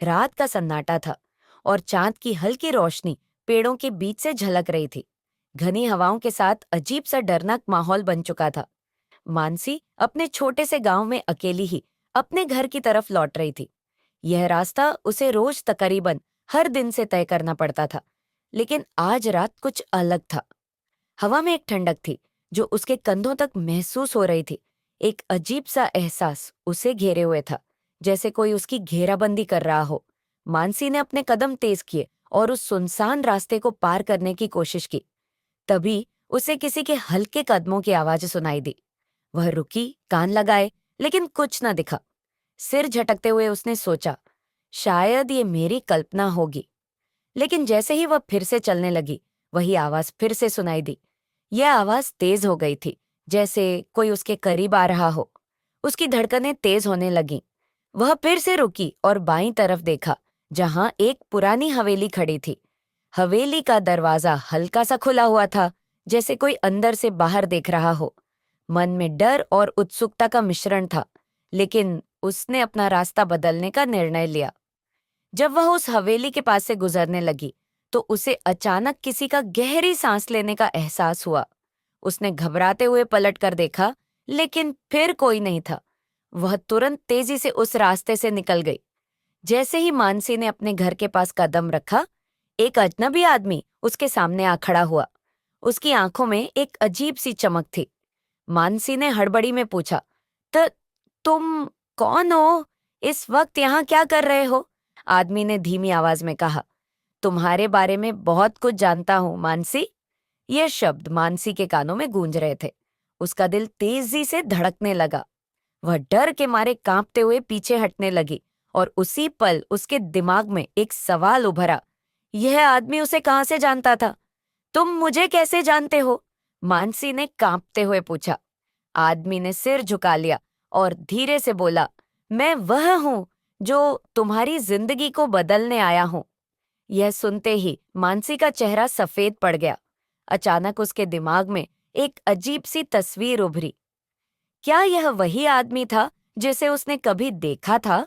रात का सन्नाटा था और चांद की हल्की रोशनी पेड़ों के बीच से झलक रही थी। घनी हवाओं के साथ अजीब सा डरनाक माहौल बन चुका था। मानसी अपने छोटे से गांव में अकेली ही अपने घर की तरफ लौट रही थी। यह रास्ता उसे रोज तकरीबन हर दिन से तय करना पड़ता था, लेकिन आज रात कुछ अलग था। हवा में एक ठंडक थी जो उसके कंधों तक महसूस हो रही थी। एक अजीब सा एहसास उसे घेरे हुए था, जैसे कोई उसकी घेराबंदी कर रहा हो। मानसी ने अपने कदम तेज किए और उस सुनसान रास्ते को पार करने की कोशिश की। तभी उसे किसी के हल्के कदमों की आवाज सुनाई दी। वह रुकी, कान लगाए, लेकिन कुछ न दिखा। सिर झटकते हुए उसने सोचा, शायद ये मेरी कल्पना होगी। लेकिन जैसे ही वह फिर से चलने लगी, वही आवाज फिर से सुनाई दी। यह आवाज तेज हो गई थी, जैसे कोई उसके करीब आ रहा हो। उसकी धड़कनें तेज होने लगीं। वह फिर से रुकी और बाईं तरफ देखा, जहां एक पुरानी हवेली खड़ी थी। हवेली का दरवाजा हल्का सा खुला हुआ था, जैसे कोई अंदर से बाहर देख रहा हो। मन में डर और उत्सुकता का मिश्रण था, लेकिन उसने अपना रास्ता बदलने का निर्णय लिया। जब वह उस हवेली के पास से गुजरने लगी, तो उसे अचानक किसी का गहरी सांस लेने का एहसास हुआ। उसने घबराते हुए पलट कर देखा, लेकिन फिर कोई नहीं था। वह तुरंत तेजी से उस रास्ते से निकल गई। जैसे ही मानसी ने अपने घर के पास कदम रखा, एक अजनबी आदमी उसके सामने आ खड़ा हुआ। उसकी आंखों में एक अजीब सी चमक थी। मानसी ने हड़बड़ी में पूछा, त तुम कौन हो? इस वक्त यहाँ क्या कर रहे हो? आदमी ने धीमी आवाज में कहा। तुम्हारे बारे में बहुत कुछ जानता हूँ, मानसी। ये शब्द मानसी के कानों में गूंज रहे थे। उसका दिल तेजी से धड़कने लगा। वह डर के मारे कांपते हुए पीछे हटने लगी और उसी पल उसके दिमाग में एक सवाल उभरा। यह आदमी उसे कहाँ से जानता था? तुम मुझे कैसे जानते हो? मानसी ने कांपते हुए पूछा। आदमी ने सिर झुका लिया और धीरे से बोला, मैं वह हूं जो तुम्हारी जिंदगी को बदलने आया हूं। यह सुनते ही मानसी का चेहरा सफेद पड़ गया। अचानक उसके दिमाग में एक अजीब सी तस्वीर उभरी। क्या यह वही आदमी था जिसे उसने कभी देखा था?